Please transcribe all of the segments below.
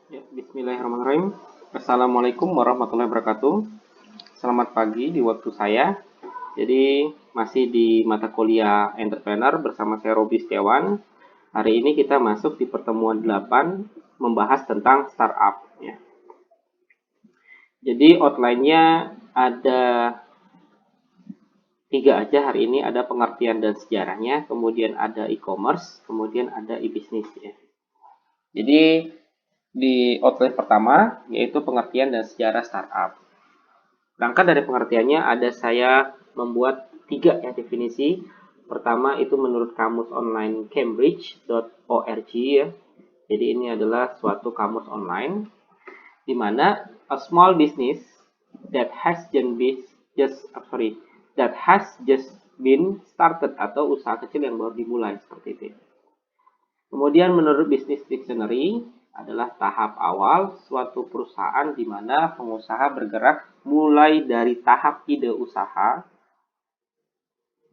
Ya, Bismillahirrahmanirrahim. Assalamualaikum warahmatullahi wabarakatuh. Selamat pagi di waktu saya. Jadi masih di mata kuliah entrepreneur bersama saya Robi Setiawan. Hari ini kita masuk di pertemuan 8 membahas tentang startup. Ya. Jadi outline-nya ada tiga aja hari ini. Ada pengertian dan sejarahnya, kemudian ada e-commerce, kemudian ada e-business. Ya. Jadi di outline pertama yaitu pengertian dan sejarah startup. Berangkat dari pengertiannya ada saya membuat tiga ya definisi. Pertama itu menurut kamus online cambridge.org ya. Jadi ini adalah suatu kamus online di mana a small business that has just been started atau usaha kecil yang baru dimulai seperti itu. Kemudian menurut Business Dictionary adalah tahap awal suatu perusahaan di mana pengusaha bergerak mulai dari tahap ide usaha.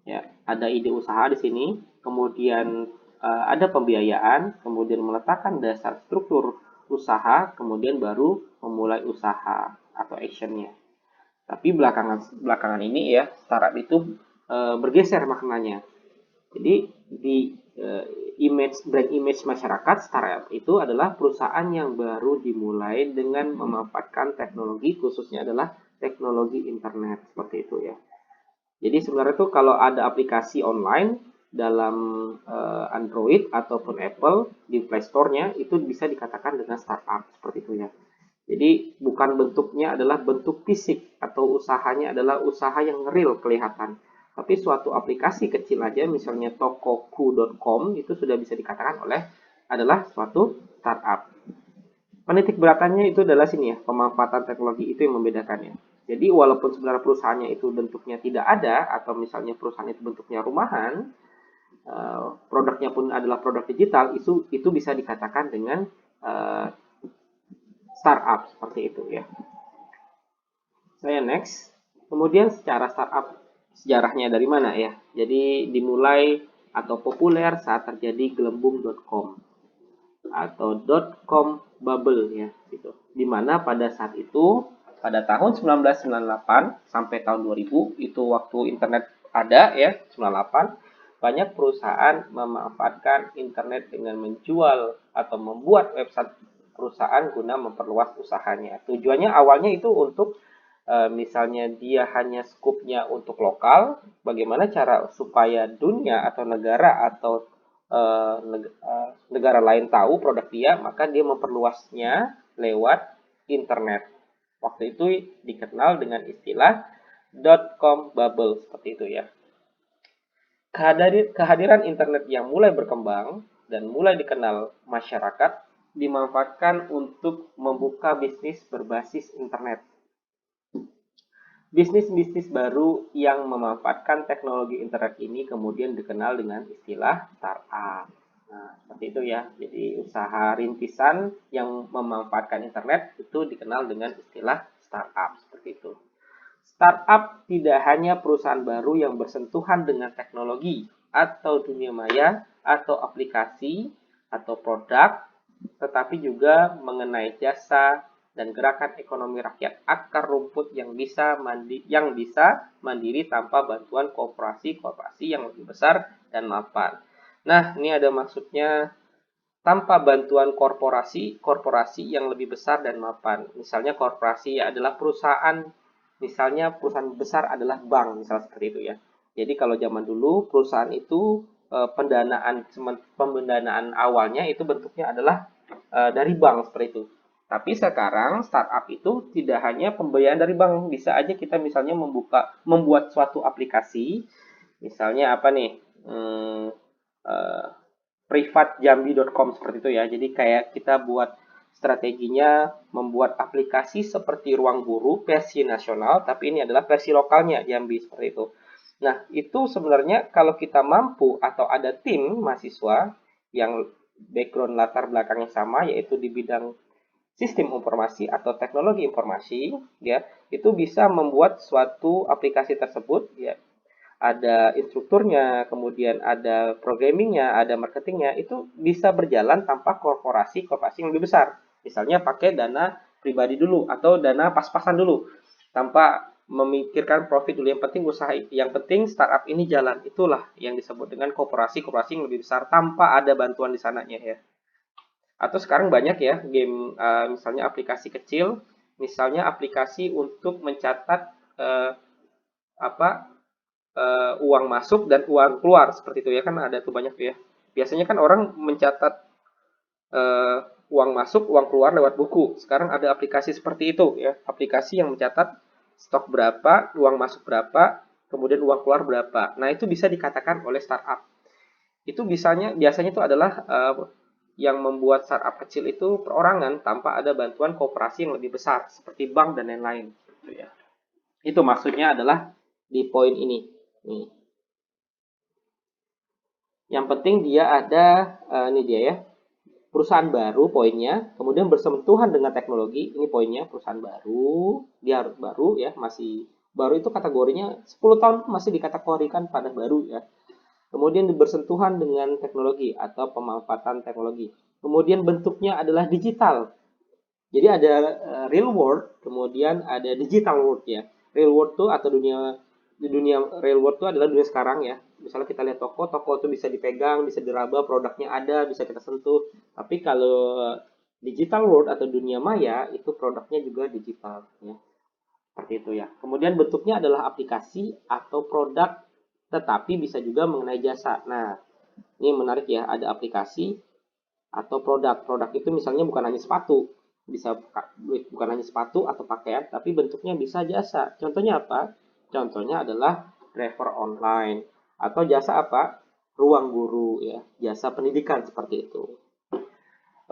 Ya, ada ide usaha di sini, kemudian ada pembiayaan, kemudian meletakkan dasar struktur usaha, kemudian baru memulai usaha atau actionnya. Tapi belakangan ini ya startup itu bergeser maknanya. Jadi di brand image masyarakat startup itu adalah perusahaan yang baru dimulai dengan memanfaatkan teknologi, khususnya adalah teknologi internet seperti itu ya. Jadi sebenarnya tuh kalau ada aplikasi online dalam Android ataupun Apple di Play Store-nya itu bisa dikatakan dengan startup seperti itu ya. Jadi bukan bentuknya adalah bentuk fisik atau usahanya adalah usaha yang real kelihatan. Tapi suatu aplikasi kecil aja misalnya tokoku.com itu sudah bisa dikatakan oleh adalah suatu startup. Penitik belakannya itu adalah sini ya, pemanfaatan teknologi itu yang membedakannya. Jadi walaupun sebenarnya perusahaannya itu bentuknya tidak ada atau misalnya perusahaan itu bentuknya rumahan, produknya pun adalah produk digital, itu bisa dikatakan dengan startup seperti itu ya. Saya next. Kemudian secara startup sejarahnya dari mana ya? Jadi dimulai atau populer saat terjadi gelembung.com atau .com bubble ya gitu. Dimana pada saat itu pada tahun 1998 sampai tahun 2000 itu waktu internet ada ya 98 banyak perusahaan memanfaatkan internet dengan menjual atau membuat website perusahaan guna memperluas usahanya. Tujuannya awalnya itu untuk misalnya dia hanya skupnya untuk lokal, bagaimana cara supaya dunia atau negara atau negara lain tahu produk dia, maka dia memperluasnya lewat internet. Waktu itu dikenal dengan istilah .com bubble seperti itu ya. Kehadiran internet yang mulai berkembang dan mulai dikenal masyarakat dimanfaatkan untuk membuka bisnis berbasis internet. Bisnis-bisnis baru yang memanfaatkan teknologi internet ini kemudian dikenal dengan istilah startup. Nah, seperti itu ya. Jadi usaha rintisan yang memanfaatkan internet itu dikenal dengan istilah startup seperti itu. Startup tidak hanya perusahaan baru yang bersentuhan dengan teknologi atau dunia maya atau aplikasi atau produk, tetapi juga mengenai jasa dan gerakan ekonomi rakyat akar rumput yang bisa mandiri tanpa bantuan korporasi-korporasi yang lebih besar dan mapan. Nah, ini ada maksudnya tanpa bantuan korporasi yang lebih besar dan mapan. Misalnya korporasi adalah perusahaan, misalnya perusahaan besar adalah bank, misalnya seperti itu ya. Jadi kalau zaman dulu perusahaan itu pendanaan awalnya itu bentuknya adalah dari bank seperti itu. Tapi sekarang startup itu tidak hanya pembiayaan dari bank, bisa aja kita misalnya membuat suatu aplikasi, misalnya apa nih, uh, privatjambi.com seperti itu ya. Jadi kayak kita buat strateginya membuat aplikasi seperti Ruang Guru versi nasional, tapi ini adalah versi lokalnya Jambi seperti itu. Nah, itu sebenarnya kalau kita mampu atau ada tim mahasiswa yang background latar belakangnya sama, yaitu di bidang sistem informasi atau teknologi informasi, ya, itu bisa membuat suatu aplikasi tersebut, ya, ada instrukturnya, kemudian ada programmingnya, ada marketingnya, itu bisa berjalan tanpa korporasi yang lebih besar. Misalnya pakai dana pribadi dulu atau dana pas-pasan dulu tanpa memikirkan profit dulu. Yang penting startup ini jalan. Itulah yang disebut dengan koperasi yang lebih besar tanpa ada bantuan di sananya ya. Atau sekarang banyak ya game misalnya aplikasi kecil, misalnya aplikasi untuk mencatat uang masuk dan uang keluar seperti itu ya, kan ada tuh banyak tuh ya. Biasanya kan orang mencatat uang masuk, uang keluar lewat buku. Sekarang ada aplikasi seperti itu ya, aplikasi yang mencatat stok berapa, uang masuk berapa, kemudian uang keluar berapa. Nah, itu bisa dikatakan oleh startup. Itu biasanya itu adalah yang membuat startup kecil itu perorangan tanpa ada bantuan kooperasi yang lebih besar seperti bank dan lain-lain gitu ya. Itu maksudnya adalah di poin ini. Nih. Yang penting dia ada ini dia ya. Perusahaan baru poinnya, kemudian bersentuhan dengan teknologi, ini poinnya perusahaan baru, dia harus baru ya, masih baru itu kategorinya 10 tahun masih dikategorikan pada baru ya. Kemudian bersentuhan dengan teknologi atau pemanfaatan teknologi. Kemudian bentuknya adalah digital. Jadi ada real world, kemudian ada digital world ya. Real world tuh atau dunia real world tuh adalah dunia sekarang ya. Misalnya kita lihat toko tuh bisa dipegang, bisa diraba, produknya ada, bisa kita sentuh. Tapi kalau digital world atau dunia maya itu produknya juga digital ya. Seperti itu ya. Kemudian bentuknya adalah aplikasi atau produk, tetapi bisa juga mengenai jasa. Nah, ini menarik ya, ada aplikasi atau produk. Produk itu misalnya bukan hanya sepatu, bukan hanya sepatu atau pakaian, tapi bentuknya bisa jasa. Contohnya apa? Contohnya adalah driver online atau jasa apa? Ruang guru ya, jasa pendidikan seperti itu.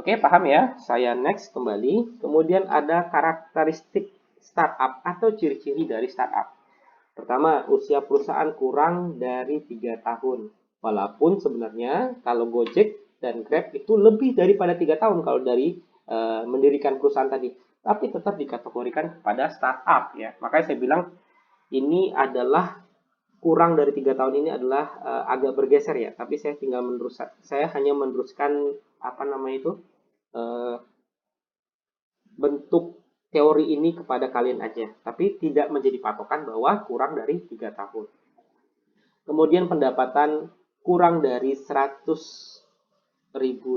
Oke, paham ya? Saya next kembali. Kemudian ada karakteristik startup atau ciri-ciri dari startup. Pertama, usia perusahaan kurang dari 3 tahun. Walaupun sebenarnya kalau Gojek dan Grab itu lebih daripada 3 tahun kalau dari mendirikan perusahaan tadi. Tapi tetap dikategorikan kepada startup ya. Makanya saya bilang ini adalah kurang dari 3 tahun ini adalah agak bergeser ya. Tapi saya hanya meneruskan bentuk teori ini kepada kalian aja, tapi tidak menjadi patokan bahwa kurang dari 3 tahun. Kemudian pendapatan kurang dari 100.000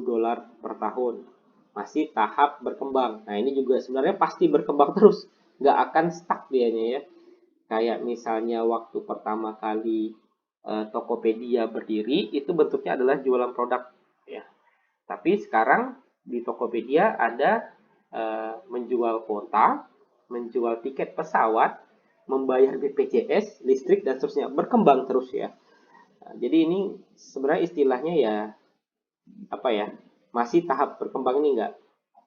dolar per tahun. Masih tahap berkembang. Nah, ini juga sebenarnya pasti berkembang terus. Nggak akan stuck dianya ya. Kayak misalnya waktu pertama kali Tokopedia berdiri, itu bentuknya adalah jualan produk ya. Tapi sekarang di Tokopedia ada menjual kuota, menjual tiket pesawat, membayar BPJS, listrik, dan seterusnya. Berkembang terus ya. Nah, jadi ini sebenarnya istilahnya ya, masih tahap berkembang ini enggak.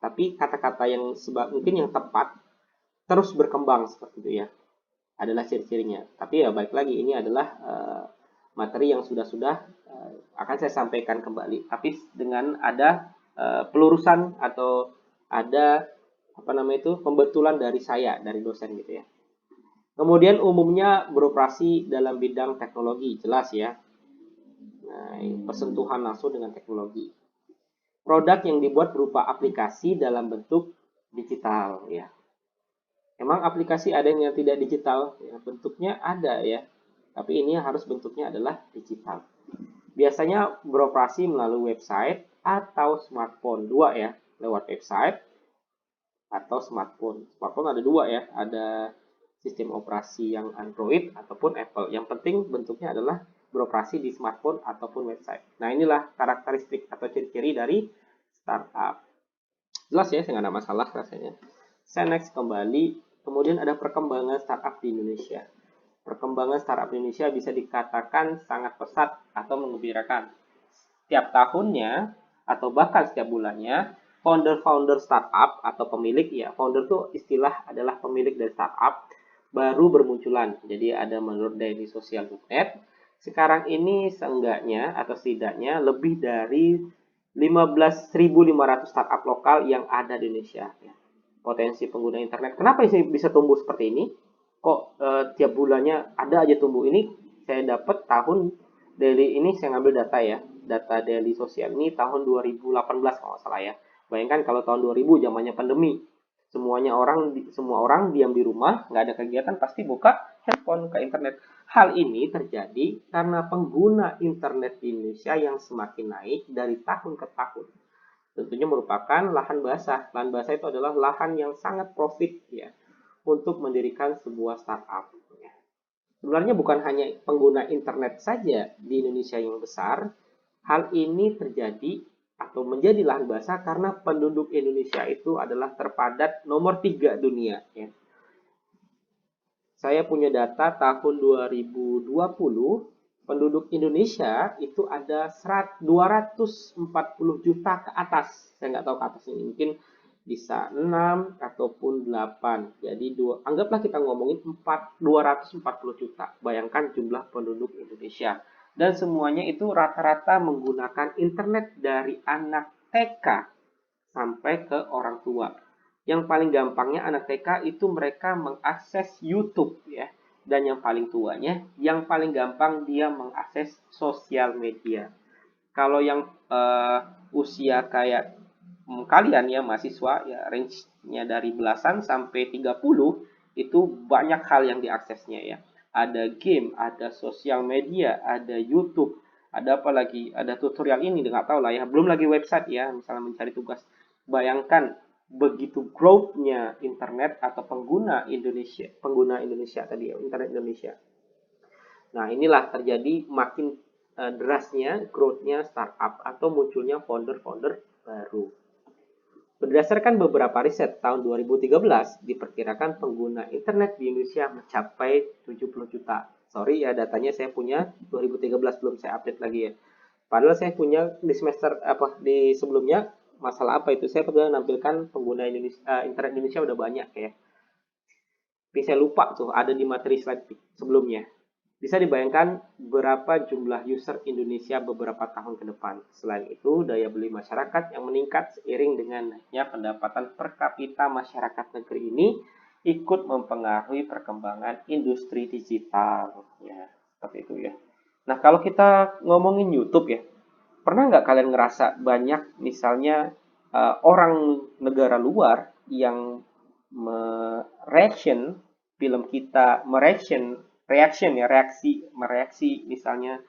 Tapi kata-kata yang mungkin yang tepat, terus berkembang seperti itu ya, adalah ciri-cirinya. Tapi ya balik lagi, ini adalah materi yang sudah akan saya sampaikan kembali. Tapi dengan ada pelurusan atau ada pembetulan dari saya, dari dosen gitu ya. Kemudian umumnya beroperasi dalam bidang teknologi, jelas ya. Nah, persentuhan langsung dengan teknologi. Produk yang dibuat berupa aplikasi dalam bentuk digital ya. Emang aplikasi ada yang tidak digital, ya, bentuknya ada ya. Tapi ini harus bentuknya adalah digital. Biasanya beroperasi melalui website atau smartphone, dua ya, lewat website atau smartphone. Smartphone ada dua ya, ada sistem operasi yang Android ataupun Apple. Yang penting bentuknya adalah beroperasi di smartphone ataupun website. Nah, inilah karakteristik atau ciri-ciri dari startup. Jelas ya, saya nggak ada masalah rasanya. Saya next kembali. Kemudian ada perkembangan startup di Indonesia. Perkembangan startup di Indonesia bisa dikatakan sangat pesat atau mengembirakan. Setiap tahunnya atau bahkan setiap bulannya, founder startup atau pemilik ya, founder itu istilah adalah pemilik dari startup baru bermunculan. Jadi ada menurut dailysocial.net, sekarang ini seenggaknya atau setidaknya lebih dari 15.500 startup lokal yang ada di Indonesia. Potensi pengguna internet. Kenapa ini bisa tumbuh seperti ini? Kok tiap bulannya ada aja tumbuh? Ini saya dapat tahun daily ini, saya ngambil data ya. Data daily sosial ini tahun 2018 kalau nggak salah ya. Bayangkan kalau tahun 2000 zamannya pandemi, semua orang diam di rumah, nggak ada kegiatan, pasti buka handphone ke internet. Hal ini terjadi karena pengguna internet di Indonesia yang semakin naik dari tahun ke tahun. Tentunya merupakan lahan basah. Lahan basah itu adalah lahan yang sangat profit ya untuk mendirikan sebuah startup. Sebenarnya bukan hanya pengguna internet saja di Indonesia yang besar, hal ini terjadi atau menjadi lahan basah karena penduduk Indonesia itu adalah terpadat nomor 3 dunia. Ya. Saya punya data tahun 2020, penduduk Indonesia itu ada 240 juta ke atas. Saya nggak tahu ke atas ini, mungkin bisa 6 ataupun 8. Jadi anggaplah kita ngomongin 240 juta. Bayangkan jumlah penduduk Indonesia. Dan semuanya itu rata-rata menggunakan internet dari anak TK sampai ke orang tua. Yang paling gampangnya anak TK itu mereka mengakses YouTube ya. Dan yang paling tuanya, yang paling gampang dia mengakses sosial media. Kalau yang usia kayak kalian ya mahasiswa ya range-nya dari belasan sampai 30 itu banyak hal yang diaksesnya ya. Ada game, ada sosial media, ada YouTube, ada apa lagi? Ada tutorial ini nggak tahu lah ya. Belum lagi website ya, misalnya mencari tugas. Bayangkan begitu growth-nya internet atau pengguna Indonesia tadi ya, internet Indonesia. Nah, inilah terjadi makin derasnya growth-nya startup atau munculnya founder-founder baru. Berdasarkan beberapa riset tahun 2013, diperkirakan pengguna internet di Indonesia mencapai 70 juta. Sorry ya, datanya saya punya 2013, belum saya update lagi ya. Padahal saya punya di semester di sebelumnya, masalah apa itu? Saya pernah menampilkan pengguna internet Indonesia udah banyak ya. Tapi saya lupa tuh ada di materi slide sebelumnya. Bisa dibayangkan berapa jumlah user Indonesia beberapa tahun ke depan. Selain itu, daya beli masyarakat yang meningkat seiring dengan naiknya pendapatan per kapita masyarakat negeri ini ikut mempengaruhi perkembangan industri digital. Ya, seperti itu ya. Nah, kalau kita ngomongin YouTube ya, pernah nggak kalian ngerasa banyak misalnya orang negara luar yang mereaction film kita, mereaksi misalnya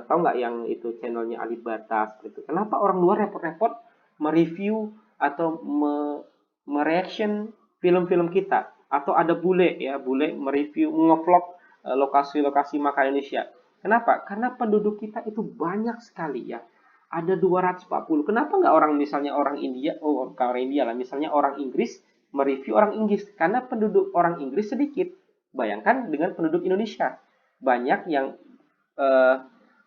tahu nggak yang itu channelnya Alibata seperti itu. Kenapa orang luar repot-repot mereview atau mereaction film-film kita? Atau ada bule mereview, ngevlog lokasi-lokasi makan Indonesia. Kenapa? Karena penduduk kita itu banyak sekali ya. Ada 240. Kenapa nggak orang misalnya orang India, orang India lah, misalnya orang Inggris mereview orang Inggris? Karena penduduk orang Inggris sedikit. Bayangkan dengan penduduk Indonesia. Banyak yang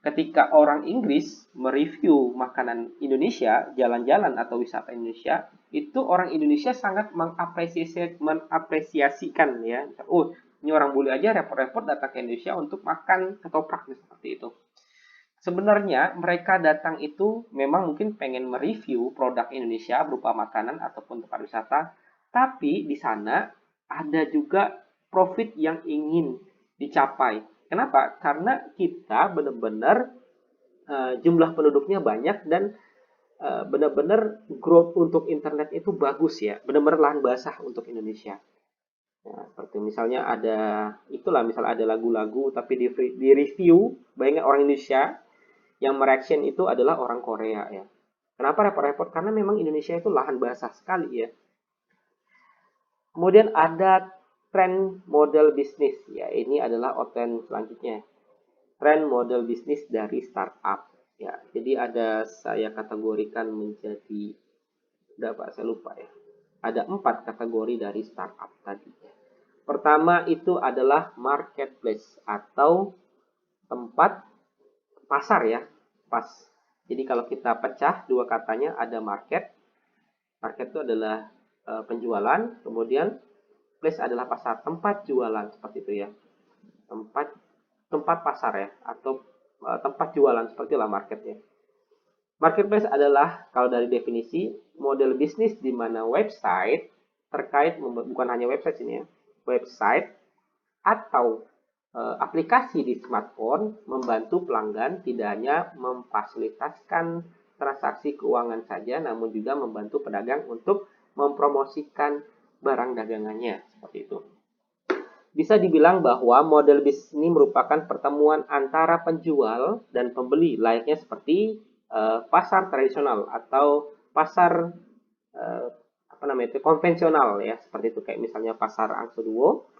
ketika orang Inggris mereview makanan Indonesia, jalan-jalan atau wisata Indonesia, itu orang Indonesia sangat mengapresiasikan ya. Oh, ini orang bule aja repot-repot datang ke Indonesia untuk makan ketoprak seperti itu. Sebenarnya mereka datang itu memang mungkin pengen mereview produk Indonesia berupa makanan ataupun tempat wisata, tapi di sana ada juga profit yang ingin dicapai. Kenapa? Karena kita benar-benar jumlah penduduknya banyak dan benar-benar growth untuk internet itu bagus ya. Benar-benar lahan basah untuk Indonesia. Nah, seperti misalnya misalnya ada lagu-lagu tapi di review, bayangkan orang Indonesia yang mereaction itu adalah orang Korea ya. Kenapa repot-repot? Karena memang Indonesia itu lahan basah sekali ya. Kemudian ada tren model bisnis ya, ini adalah tren selanjutnya. Tren model bisnis dari startup ya. Jadi saya kategorikan menjadi berapa? Saya lupa ya. Ada 4 kategori dari startup tadi. Pertama itu adalah marketplace atau tempat pasar ya. Jadi kalau kita pecah dua katanya, ada market. Market itu adalah penjualan, kemudian place adalah pasar, tempat jualan seperti itu ya. Tempat pasar ya, atau tempat jualan seperti itulah market ya. Marketplace adalah kalau dari definisi model bisnis di mana website terkait, bukan hanya website ini ya, website atau aplikasi di smartphone membantu pelanggan tidak hanya memfasilitasikan transaksi keuangan saja, namun juga membantu pedagang untuk mempromosikan barang dagangannya, seperti itu. Bisa dibilang bahwa model bisnis ini merupakan pertemuan antara penjual dan pembeli, layaknya seperti pasar tradisional atau pasar konvensional ya, seperti itu, kayak misalnya pasar Angsuduo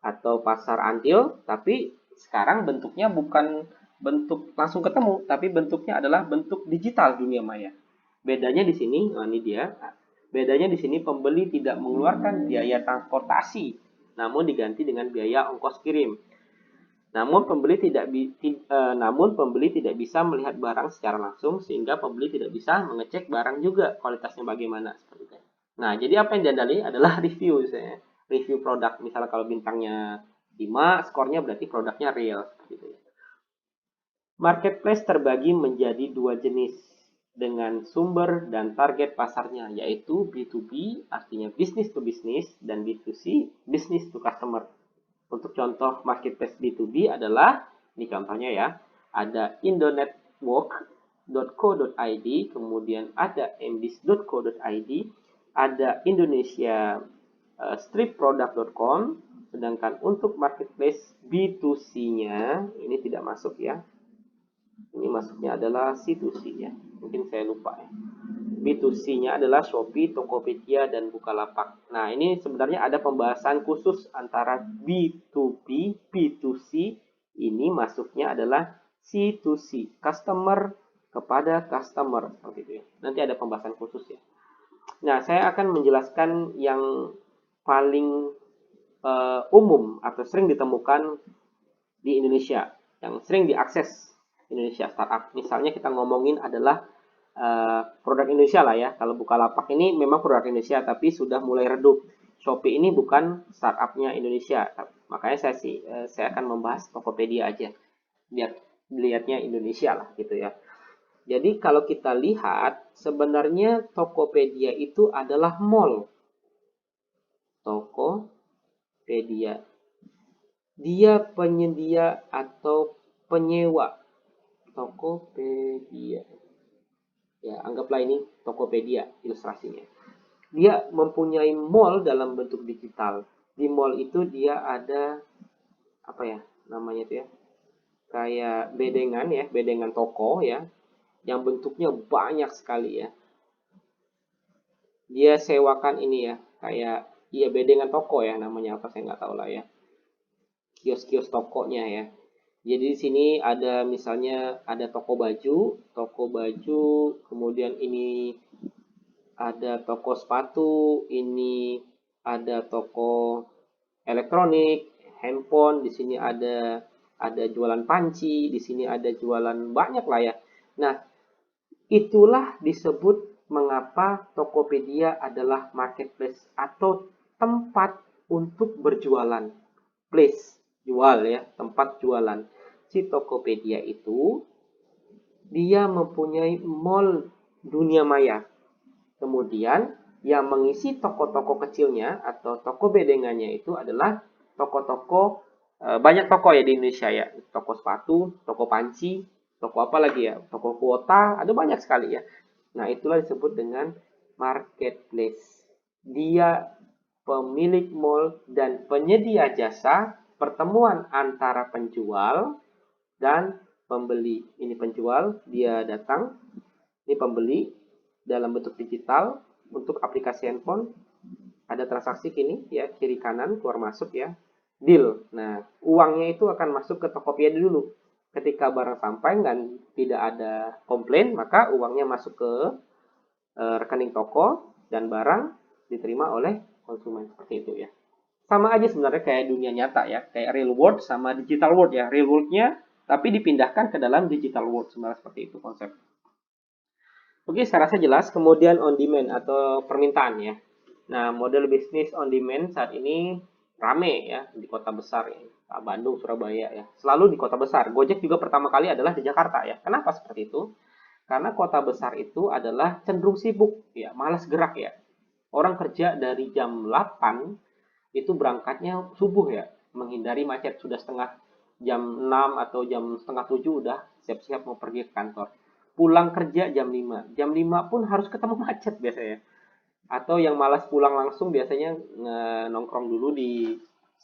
atau pasar Antil, tapi sekarang bentuknya bukan bentuk langsung ketemu, tapi bentuknya adalah bentuk digital dunia maya. Bedanya di sini, ini dia. Bedanya di sini pembeli tidak mengeluarkan biaya transportasi, namun diganti dengan biaya ongkos kirim. Namun pembeli tidak bisa melihat barang secara langsung, sehingga pembeli tidak bisa mengecek barang juga kualitasnya bagaimana, seperti itu. Nah, jadi apa yang diandalkan adalah review, misalnya review produk. Misalnya kalau bintangnya 5, skornya berarti produknya real, seperti itu. Marketplace terbagi menjadi 2 jenis dengan sumber dan target pasarnya, yaitu B2B, artinya business to business, dan B2C, business to customer. Untuk contoh marketplace B2B adalah, ini contohnya ya, ada indonetwork.co.id, kemudian ada mbis.co.id, ada Indonesia stripproduct.com, sedangkan untuk marketplace B2C-nya, ini tidak masuk ya. Ini masuknya adalah C2C ya. Mungkin saya lupa ya. B2C-nya adalah Shopee, Tokopedia, dan Bukalapak. Nah, ini sebenarnya ada pembahasan khusus antara B2B, B2C. Ini masuknya adalah C2C, customer kepada customer, seperti itu ya. Nanti ada pembahasan khusus ya. Nah, saya akan menjelaskan yang paling umum atau sering ditemukan di Indonesia, yang sering diakses Indonesia startup. Misalnya kita ngomongin adalah produk Indonesia lah ya. Kalau Bukalapak ini memang produk Indonesia, tapi sudah mulai redup. Shopee ini bukan startupnya Indonesia, makanya saya akan membahas Tokopedia aja, biar dilihatnya Indonesia lah gitu ya. Jadi kalau kita lihat, sebenarnya Tokopedia itu adalah mall. Tokopedia, dia penyedia atau penyewa. Tokopedia, ya anggaplah ini Tokopedia ilustrasinya. Dia mempunyai mall dalam bentuk digital. Di mall itu dia ada apa ya namanya itu ya, kayak bedengan ya, bedengan toko ya, yang bentuknya banyak sekali ya. Dia sewakan ini ya, kayak bedengan toko ya, namanya apa saya nggak tahu lah ya, kios-kios tokonya ya. Jadi di sini ada misalnya ada toko baju, kemudian ini ada toko sepatu, ini ada toko elektronik, handphone, di sini ada jualan panci, di sini ada jualan banyak lah ya. Nah, itulah disebut mengapa Tokopedia adalah marketplace atau tempat untuk berjualan. Place, jual ya, tempat jualan. Si Tokopedia itu dia mempunyai mall dunia maya. Kemudian yang mengisi toko-toko kecilnya atau toko bedengannya itu adalah toko-toko, banyak toko ya di Indonesia ya, toko sepatu, toko panci, toko apa lagi ya, toko kuota, ada banyak sekali ya. Nah, itulah disebut dengan marketplace. Dia pemilik mall dan penyedia jasa pertemuan antara penjual dan pembeli. Ini penjual, dia datang, ini pembeli dalam bentuk digital untuk aplikasi handphone. Ada transaksi kini ya, kiri kanan keluar masuk ya, deal. Nah, uangnya itu akan masuk ke Tokopedia dulu. Ketika barang sampai dan tidak ada komplain, maka uangnya masuk ke rekening toko dan barang diterima oleh konsumen, seperti itu ya. Sama aja sebenarnya kayak dunia nyata ya, kayak real world sama digital world ya. Real world-nya tapi dipindahkan ke dalam digital world, sebenarnya seperti itu konsep. Oke, saya rasa jelas. Kemudian on demand atau permintaan ya. Nah, model bisnis on demand saat ini rame ya di kota besar ya, Bandung, Surabaya ya. Selalu di kota besar. Gojek juga pertama kali adalah di Jakarta ya. Kenapa seperti itu? Karena kota besar itu adalah cenderung sibuk ya, malas gerak ya. Orang kerja dari jam 8 itu berangkatnya subuh ya, menghindari macet. Sudah jam 6 atau jam setengah 7 udah siap-siap mau pergi ke kantor. pulang kerja jam 5. Jam 5 pun harus ketemu macet biasanya. Atau yang malas pulang langsung biasanya nongkrong dulu di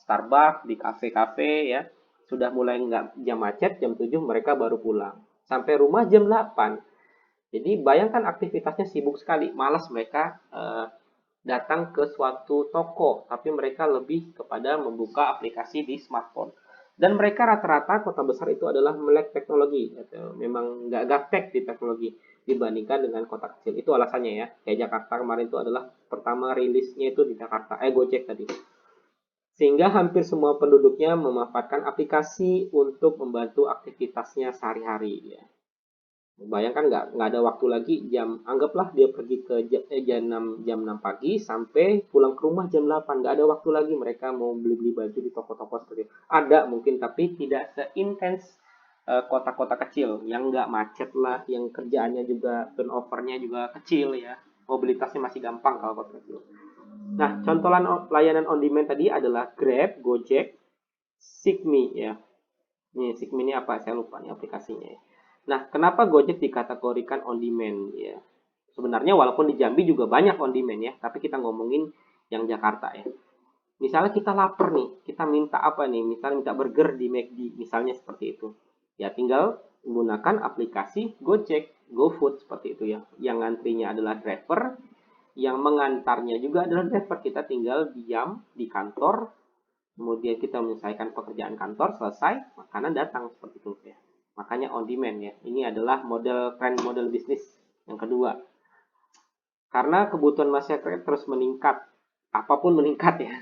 Starbucks, di kafe-kafe ya. Sudah mulai nggak jam macet, jam 7 mereka baru pulang. Sampai rumah jam 8. Jadi bayangkan aktivitasnya sibuk sekali. Malas mereka datang ke suatu toko, tapi mereka lebih kepada membuka aplikasi di smartphone. Dan mereka rata-rata kota besar itu adalah melek teknologi, atau memang nggak gaptek di teknologi dibandingkan dengan kota kecil. Itu alasannya ya. Kayak Jakarta kemarin itu adalah pertama rilisnya itu di Jakarta, Gojek tadi. Sehingga hampir semua penduduknya memanfaatkan aplikasi untuk membantu aktivitasnya sehari-hari ya. Bayangkan nggak ada waktu lagi anggaplah dia pergi ke jam 6 pagi sampai pulang ke rumah jam 8, nggak ada waktu lagi mereka mau beli baju di toko-toko seperti itu. Ada mungkin tapi tidak seintens kota-kota kecil yang nggak macet lah, yang kerjaannya juga turnovernya juga kecil ya, mobilitasnya masih gampang kalau kota kecil. Nah, contoh layanan on demand tadi adalah Grab, Gojek, Sigmi ya. Nih, Sigmi ini apa? Saya lupa nih aplikasinya ya. Nah, kenapa Gojek dikategorikan on demand ya? Sebenarnya walaupun di Jambi juga banyak on demand ya, tapi kita ngomongin yang Jakarta ya. Misalnya kita lapar nih, kita minta apa nih? Misalnya minta burger di McD, misalnya seperti itu. Ya tinggal menggunakan aplikasi Gojek, GoFood seperti itu ya. Yang ngantrinya adalah driver, yang mengantarnya juga adalah driver. Kita tinggal diam di kantor, kemudian kita menyelesaikan pekerjaan kantor, selesai, makanan datang seperti itu ya. Makanya on demand ya. Ini adalah tren model bisnis yang kedua. Karena kebutuhan masyarakat terus meningkat, apapun meningkat ya.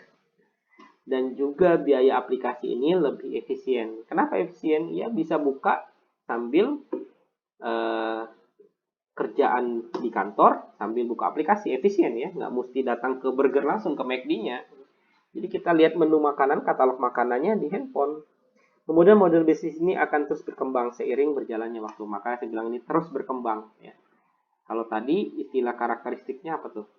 Dan juga biaya aplikasi ini lebih efisien. Kenapa efisien? Ya bisa buka sambil kerjaan di kantor, sambil buka aplikasi, efisien ya. Nggak mesti datang ke burger langsung ke McD-nya. Jadi kita lihat menu makanan, katalog makanannya di handphone. Kemudian model bisnis ini akan terus berkembang seiring berjalannya waktu. Makanya saya bilang ini terus berkembang ya. Kalau tadi istilah karakteristiknya apa tuh?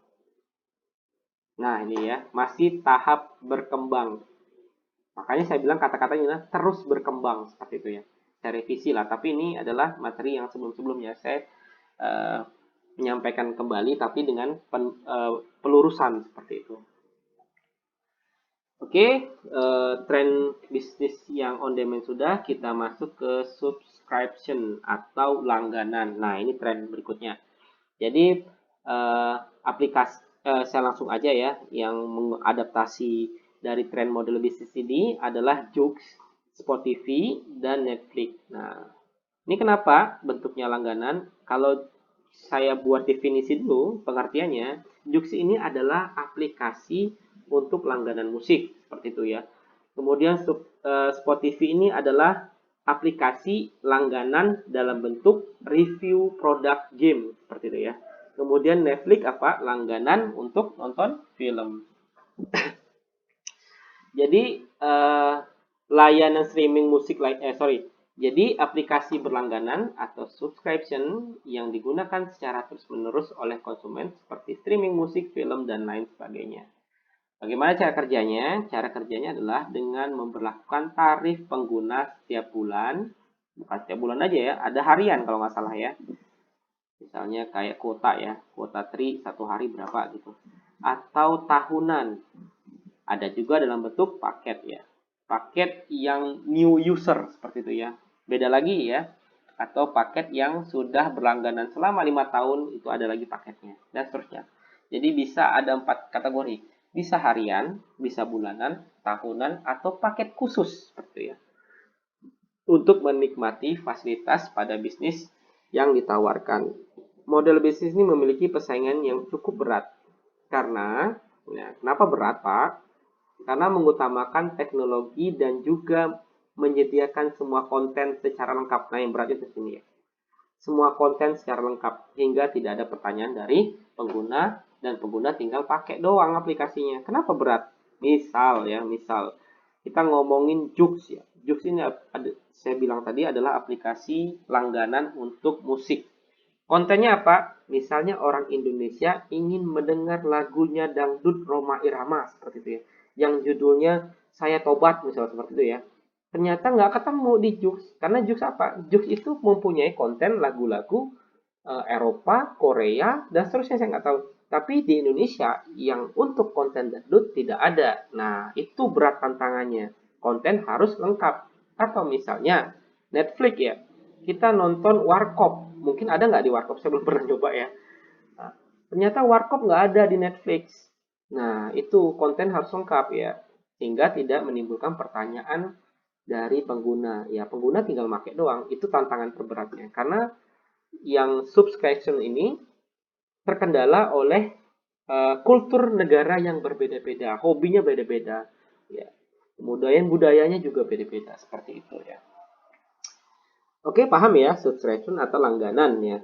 Nah ini ya, masih tahap berkembang. Makanya saya bilang kata-katanya terus berkembang seperti itu ya. Saya revisi lah, tapi ini adalah materi yang sebelum-sebelumnya saya menyampaikan kembali, tapi dengan pelurusan seperti itu. Oke, tren bisnis yang on demand sudah, kita masuk ke subscription atau langganan. Nah, ini tren berikutnya. Jadi, aplikasi saya langsung aja ya, yang mengadaptasi dari tren model bisnis ini adalah Joox, Spotify, dan Netflix. Nah, ini kenapa bentuknya langganan? Kalau saya buat definisi dulu, pengertiannya, Joox ini adalah aplikasi untuk langganan musik, seperti itu ya. Kemudian Spotify ini adalah aplikasi langganan dalam bentuk review produk game, seperti itu ya. Kemudian Netflix apa? Langganan untuk nonton film. Jadi layanan streaming musik Jadi aplikasi berlangganan atau subscription yang digunakan secara terus-menerus oleh konsumen seperti streaming musik, film, dan lain sebagainya. Bagaimana cara kerjanya? Cara kerjanya adalah dengan memberlakukan tarif pengguna setiap bulan. Bukan setiap bulan aja ya, ada harian kalau nggak salah ya. Misalnya kayak kuota ya, kuota tri 1 hari berapa gitu. Atau tahunan. Ada juga dalam bentuk paket ya. Paket yang new user seperti itu ya. Beda lagi ya. Atau paket yang sudah berlangganan selama 5 tahun, itu ada lagi paketnya. Dan seterusnya. Jadi bisa ada 4 kategori. Bisa harian, bisa bulanan, tahunan, atau paket khusus seperti itu ya. Untuk menikmati fasilitas pada bisnis yang ditawarkan. Model bisnis ini memiliki persaingan yang cukup berat. Karena, kenapa berat Pak? Karena mengutamakan teknologi dan juga menyediakan semua konten secara lengkap. Nah, yang berat itu sini ya. Semua konten secara lengkap hingga tidak ada pertanyaan dari pengguna dan pengguna tinggal pakai doang aplikasinya. Kenapa berat? Misal kita ngomongin Joox ya. Joox ini saya bilang tadi adalah aplikasi langganan untuk musik. Kontennya apa? Misalnya orang Indonesia ingin mendengar lagunya dangdut Rhoma Irama seperti itu ya. Yang judulnya Saya Tobat misalnya seperti itu ya. Ternyata nggak ketemu di Joox. Karena Joox apa? Joox itu mempunyai konten lagu-lagu Eropa, Korea, dan seterusnya saya nggak tahu. Tapi di Indonesia yang untuk konten dangdut tidak ada. Nah, itu berat tantangannya. Konten harus lengkap. Atau misalnya Netflix ya, kita nonton Warkop. Mungkin ada nggak di Warkop? Saya belum pernah coba ya. Nah, ternyata Warkop nggak ada di Netflix. Nah, itu konten harus lengkap ya. Sehingga tidak menimbulkan pertanyaan dari pengguna. Ya, pengguna tinggal pakai doang. Itu tantangan terberatnya. Karena yang subscription ini terkendala oleh kultur negara yang berbeda-beda, hobinya beda-beda, ya. Kemudian budayanya juga beda-beda seperti itu ya. Oke, paham ya subscription atau langganan ya.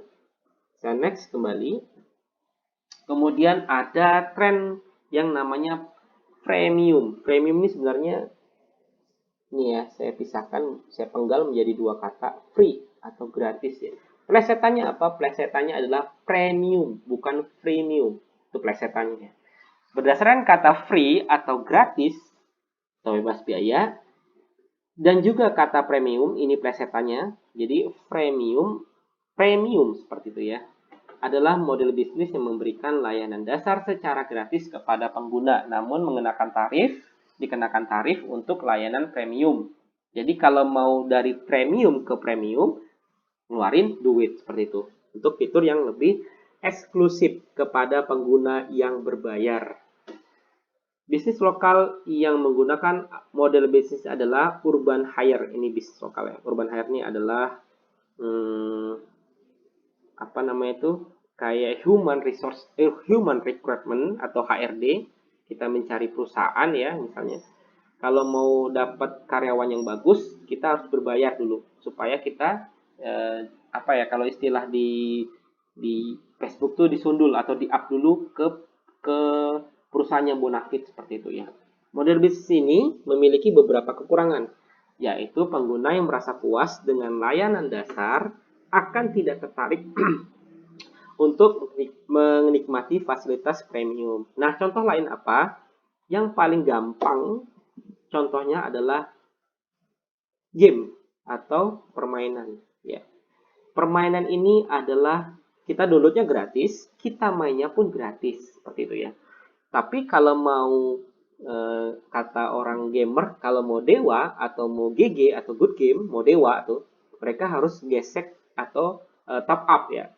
Saya next kembali. Kemudian ada tren yang namanya premium. Premium ini sebenarnya ini ya, saya pisahkan, saya penggal menjadi dua kata, free atau gratis ya. Plesetannya apa? Plesetannya adalah premium, bukan freemium. Itu plesetannya. Berdasarkan kata free atau gratis atau bebas biaya dan juga kata premium, ini plesetannya. Jadi premium seperti itu ya. Adalah model bisnis yang memberikan layanan dasar secara gratis kepada pengguna, namun dikenakan tarif untuk layanan premium. Jadi kalau mau dari premium ke premium, ngeluarin duit seperti itu. Untuk fitur yang lebih eksklusif kepada pengguna yang berbayar. Bisnis lokal yang menggunakan model bisnis adalah urban hire. Ini bisnis lokal ya. Urban hire ini adalah apa namanya itu? Kayak human recruitment atau HRD. Kita mencari perusahaan ya, misalnya. Kalau mau dapat karyawan yang bagus, kita harus berbayar dulu supaya kita apa ya, kalau istilah di Facebook tuh disundul atau di-up dulu ke perusahaan yang bonafit seperti itu ya. Model bisnis ini memiliki beberapa kekurangan, yaitu pengguna yang merasa puas dengan layanan dasar akan tidak tertarik untuk menikmati fasilitas premium. Nah, contoh lain apa? Yang paling gampang contohnya adalah game atau permainan ya. Permainan ini adalah kita downloadnya gratis, kita mainnya pun gratis seperti itu ya. Tapi kalau mau kata orang gamer, kalau mau dewa atau mau GG atau good game, mau dewa tuh, mereka harus gesek atau top up ya.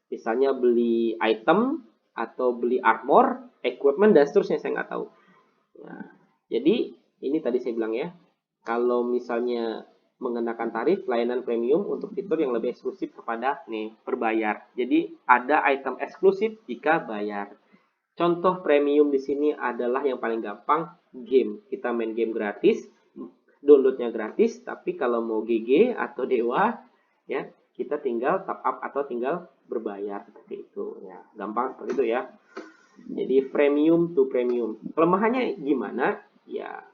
Misalnya beli item atau beli armor, equipment dan seterusnya, saya nggak tahu. Nah, jadi ini tadi saya bilang ya, kalau misalnya mengenakan tarif layanan premium untuk fitur yang lebih eksklusif kepada berbayar. Jadi ada item eksklusif jika bayar. Contoh premium di sini adalah yang paling gampang, game. Kita main game gratis, downloadnya gratis, tapi kalau mau GG atau dewa ya, kita tinggal top up atau tinggal berbayar seperti itu ya. Gampang seperti itu ya. Jadi premium to premium. Kelemahannya gimana? Ya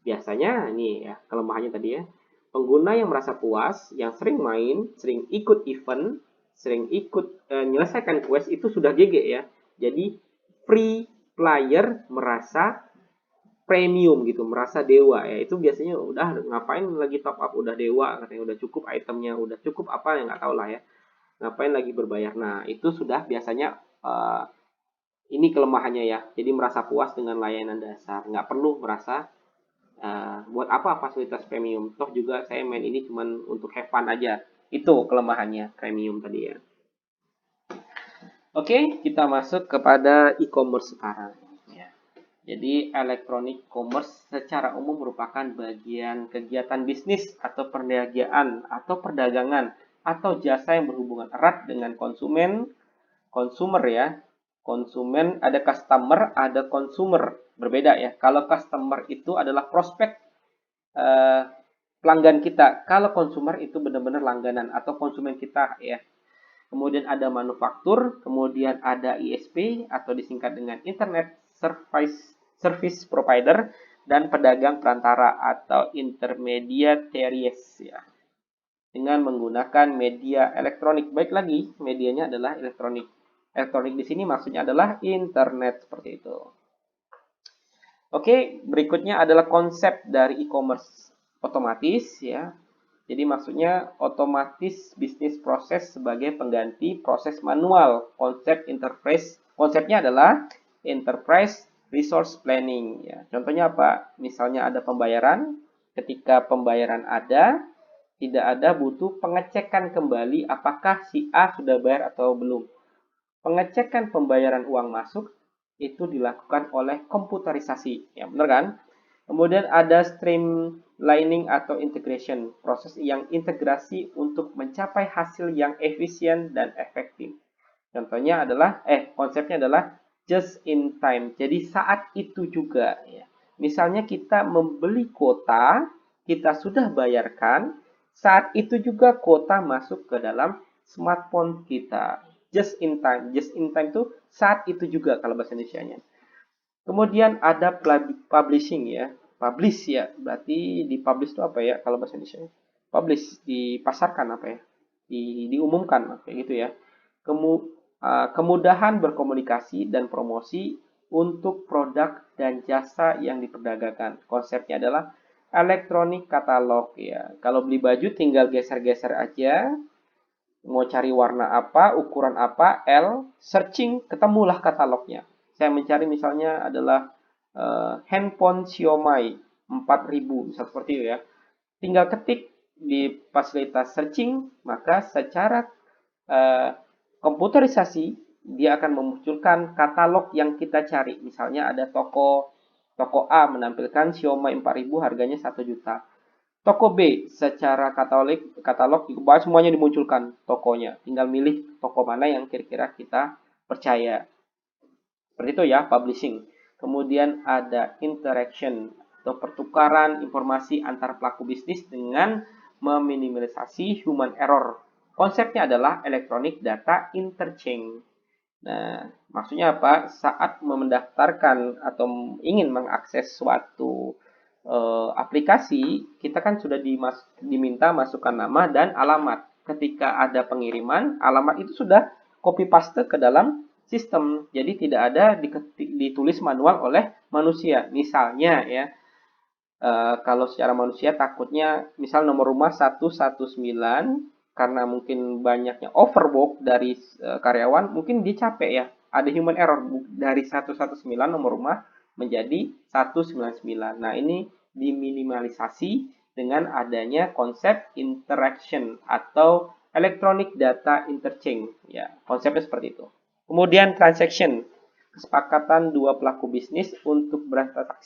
biasanya nih ya, kelemahannya tadi ya. Pengguna yang merasa puas, yang sering main, sering ikut event, sering ikut menyelesaikan quest itu sudah GG ya. Jadi free player merasa premium gitu, merasa dewa ya. Itu biasanya udah ngapain lagi top up, udah dewa katanya, udah cukup itemnya, udah cukup apa yang nggak tahu lah ya. Ngapain lagi berbayar. Nah, itu sudah biasanya ini kelemahannya ya. Jadi merasa puas dengan layanan dasar, nggak perlu merasa buat apa fasilitas premium. Toh juga saya main ini cuman untuk have fun aja. Itu kelemahannya premium tadi ya. Oke, kita masuk kepada e-commerce sekarang. Ya. Jadi electronic commerce secara umum merupakan bagian kegiatan bisnis atau perniagaan atau perdagangan atau jasa yang berhubungan erat dengan konsumer ya. Konsumen, ada customer, ada consumer. Berbeda ya. Kalau customer itu adalah prospek pelanggan kita. Kalau consumer itu benar-benar langganan atau konsumen kita ya. Kemudian ada manufaktur, kemudian ada ISP atau disingkat dengan Internet Service Provider, dan pedagang perantara atau intermediaries ya. Dengan menggunakan media elektronik. Baik lagi, medianya adalah elektronik. Elektronik di sini maksudnya adalah internet seperti itu. Oke, berikutnya adalah konsep dari e-commerce otomatis ya. Jadi maksudnya otomatis bisnis proses sebagai pengganti proses manual. Konsepnya adalah enterprise resource planning. Ya. Contohnya apa? Misalnya ada pembayaran. Ketika pembayaran ada, tidak ada butuh pengecekan kembali apakah si A sudah bayar atau belum. Pengecekan pembayaran uang masuk itu dilakukan oleh komputerisasi. Ya, benar kan? Kemudian ada streamlining atau integration, proses yang integrasi untuk mencapai hasil yang efisien dan efektif. Contohnya adalah, konsepnya adalah just in time. Jadi saat itu juga, ya. Misalnya kita membeli kuota, kita sudah bayarkan, saat itu juga kuota masuk ke dalam smartphone kita. Just in time. Just in time itu saat itu juga kalau bahasa Indonesianya. Kemudian ada publishing ya. Publish ya. Berarti di publish itu apa ya kalau bahasa Indonesia? Publish, dipasarkan apa ya? Diumumkan kayak gitu ya. Kemudahan berkomunikasi dan promosi untuk produk dan jasa yang diperdagangkan. Konsepnya adalah elektronik katalog ya. Kalau beli baju tinggal geser-geser aja, mau cari warna apa, ukuran apa, L, searching, ketemulah katalognya. Saya mencari misalnya adalah handphone Xiaomi 4000, misal seperti itu ya. Tinggal ketik di fasilitas searching, maka secara komputerisasi dia akan memunculkan katalog yang kita cari. Misalnya ada toko A menampilkan Xiaomi 4000 harganya 1 juta. Toko B secara katalog juga semuanya dimunculkan tokonya. Tinggal milih toko mana yang kira-kira kita percaya. Seperti itu ya, publishing. Kemudian ada interaction atau pertukaran informasi antar pelaku bisnis dengan meminimalisasi human error. Konsepnya adalah electronic data interchange. Nah, maksudnya apa? Saat mendaftarkan atau ingin mengakses suatu aplikasi, kita kan sudah diminta masukkan nama dan alamat. Ketika ada pengiriman, alamat itu sudah copy paste ke dalam sistem. Jadi tidak ada ditulis manual oleh manusia. Misalnya ya, kalau secara manusia takutnya misal nomor rumah 119 karena mungkin banyaknya overbook dari karyawan, mungkin dia capek ya. Ada human error dari 119 nomor rumah menjadi 199. Nah, ini diminimalisasi dengan adanya konsep interaction atau electronic data interchange. Ya, konsepnya seperti itu. Kemudian transaction, kesepakatan dua pelaku bisnis untuk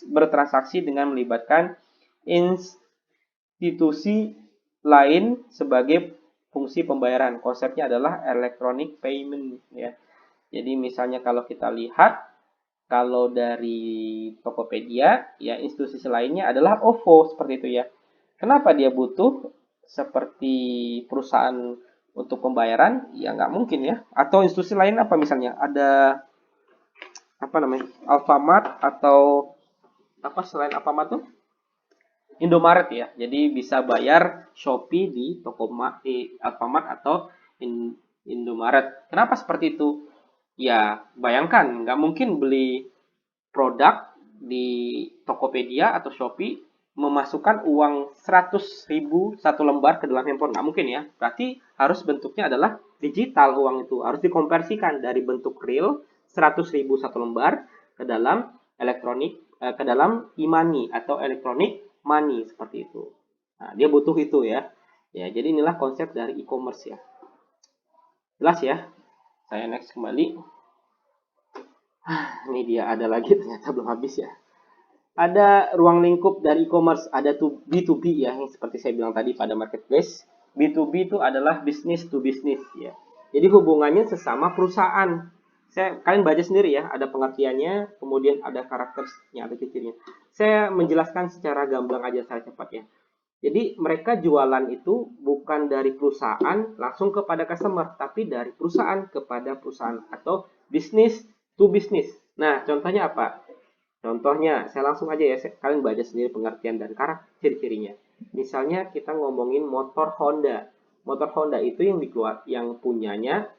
bertransaksi dengan melibatkan institusi lain sebagai fungsi pembayaran. Konsepnya adalah electronic payment ya. Jadi misalnya kalau kita lihat, kalau dari Tokopedia, ya institusi lainnya adalah OVO seperti itu ya. Kenapa dia butuh seperti perusahaan untuk pembayaran? Ya nggak mungkin ya. Atau institusi lain apa misalnya? Ada apa namanya? Alfamart atau apa selain Alfamart tuh? Indomaret ya. Jadi bisa bayar Shopee di Alfamart atau Indomaret. Kenapa seperti itu? Ya, bayangkan, nggak mungkin beli produk di Tokopedia atau Shopee memasukkan uang 100.000 satu lembar ke dalam handphone. Nggak mungkin ya. Berarti harus bentuknya adalah digital uang itu. Harus dikonversikan dari bentuk real 100.000 satu lembar ke dalam ke dalam e-money atau electronic money seperti itu. Nah, dia butuh itu ya. Ya, jadi inilah konsep dari e-commerce ya. Jelas ya? Saya next kembali. Ini dia ada lagi ternyata belum habis ya. Ada ruang lingkup dari e-commerce, ada B2B ya, yang seperti saya bilang tadi pada marketplace. B2B itu adalah business to business ya. Jadi hubungannya sesama perusahaan. Kalian baca sendiri ya, ada pengertiannya, kemudian ada karakternya, ada cirinya. Saya menjelaskan secara gamblang aja secara cepat ya. Jadi mereka jualan itu bukan dari perusahaan langsung kepada customer, tapi dari perusahaan kepada perusahaan atau business to business. Nah, contohnya apa? Contohnya, saya langsung aja ya, kalian baca sendiri pengertian dan karakter ciri-cirinya. Misalnya kita ngomongin motor Honda. Motor Honda itu yang punyanya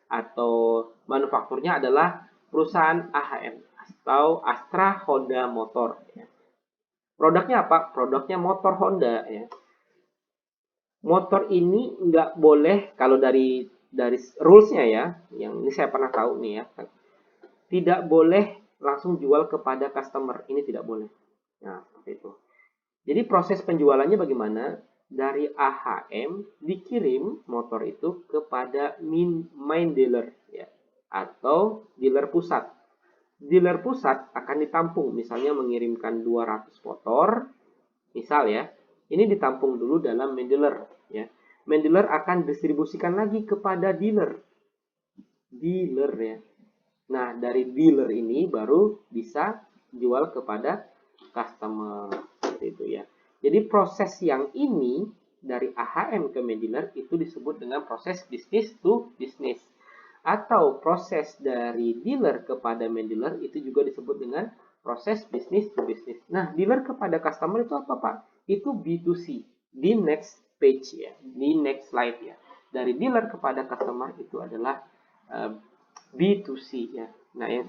atau manufakturnya adalah perusahaan AHM atau Astra Honda Motor. Produknya apa? Produknya motor Honda ya. Motor ini nggak boleh, kalau dari rules-nya ya, yang ini saya pernah tahu nih ya, tidak boleh langsung jual kepada customer, ini tidak boleh. Nah, seperti itu. Jadi proses penjualannya bagaimana? Dari AHM dikirim motor itu kepada main dealer ya, atau dealer pusat. Dealer pusat akan ditampung, misalnya mengirimkan 200 motor, misal ya, ini ditampung dulu dalam main dealer ya. Main dealer akan distribusikan lagi kepada dealer ya. Nah, dari dealer ini baru bisa jual kepada customer seperti itu ya. Jadi proses yang ini dari AHM ke main dealer itu disebut dengan proses business to business. Atau proses dari dealer kepada main dealer itu juga disebut dengan proses business to business. Nah, dealer kepada customer itu apa, Pak? Itu B2C. Di next page ya, di next slide ya. Dari dealer kepada customer itu adalah B2C ya. Nah, yang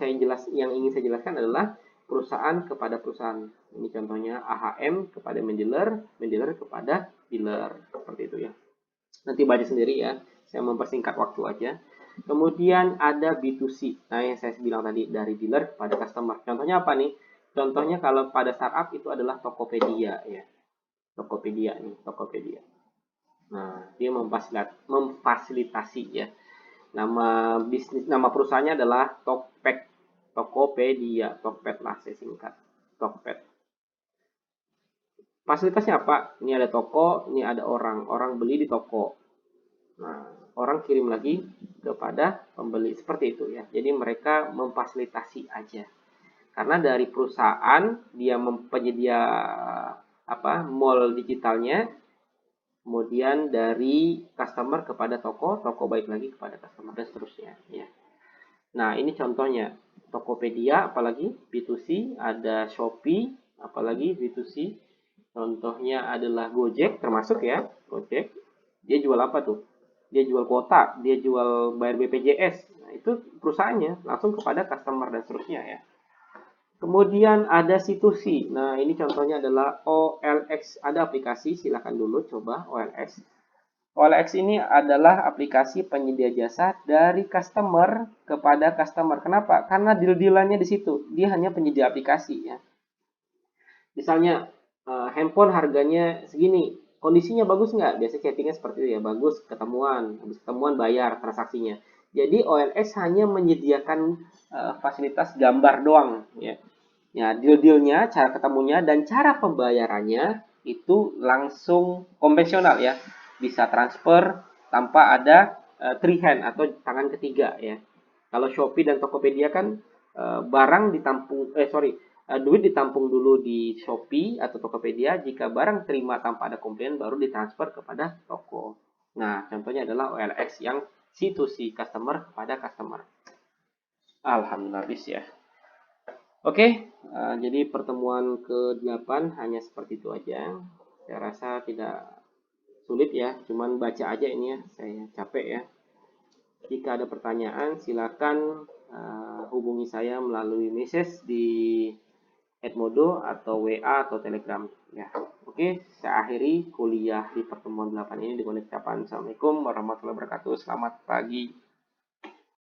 ingin saya jelaskan adalah perusahaan kepada perusahaan. Ini contohnya AHM kepada main dealer kepada dealer. Seperti itu ya. Nanti baca sendiri ya. Saya mempersingkat waktu aja. Kemudian ada B2C. Nah, yang saya bilang tadi dari dealer kepada customer. Contohnya apa nih? Contohnya kalau pada startup itu adalah Tokopedia ya. Tokopedia nih, Tokopedia. Nah, dia memfasilitasi ya. Nama perusahaannya adalah Tokped. Tokopedia, Tokped lah saya singkat. Tokped. Fasilitasnya apa? Ini ada toko, ini ada orang beli di toko. Nah, orang kirim lagi kepada pembeli seperti itu ya. Jadi mereka memfasilitasi aja. Karena dari perusahaan dia penyedia mall digitalnya, kemudian dari customer kepada toko, toko balik lagi kepada customer dan seterusnya ya. Nah, ini contohnya Tokopedia, apalagi B2C, ada Shopee, apalagi B2C. Contohnya adalah Gojek, termasuk ya, Gojek. Dia jual apa tuh? Dia jual kuota, dia jual bayar BPJS. Nah, itu perusahaannya langsung kepada customer dan seterusnya ya. Kemudian ada C2C. Nah, ini contohnya adalah OLX. Ada aplikasi, silahkan dulu coba OLX. OLX ini adalah aplikasi penyedia jasa dari customer kepada customer. Kenapa? Karena deal-dealannya di situ. Dia hanya penyedia aplikasi ya. Misalnya handphone harganya segini, kondisinya bagus nggak? Biasa chattingnya seperti itu ya, bagus, ketemuan, habis ketemuan bayar transaksinya. Jadi OLX hanya menyediakan fasilitas gambar doang ya. Ya, deal-dealnya, cara ketemunya dan cara pembayarannya itu langsung konvensional ya. Bisa transfer tanpa ada three hand atau tangan ketiga ya. Kalau Shopee dan Tokopedia kan barang ditampung duit ditampung dulu di Shopee atau Tokopedia, jika barang terima tanpa ada komplain baru ditransfer kepada toko. Nah, contohnya adalah OLX yang C2C, customer kepada customer. Alhamdulillah bis ya. Oke, jadi pertemuan ke-8 hanya seperti itu aja. Saya rasa tidak sulit ya, cuman baca aja ini ya, saya capek ya. Jika ada pertanyaan, silakan hubungi saya melalui message di Edmodo atau WA atau Telegram. Ya, oke, saya akhiri kuliah di pertemuan 8 ini dengan ucapan Assalamualaikum warahmatullahi wabarakatuh. Selamat pagi.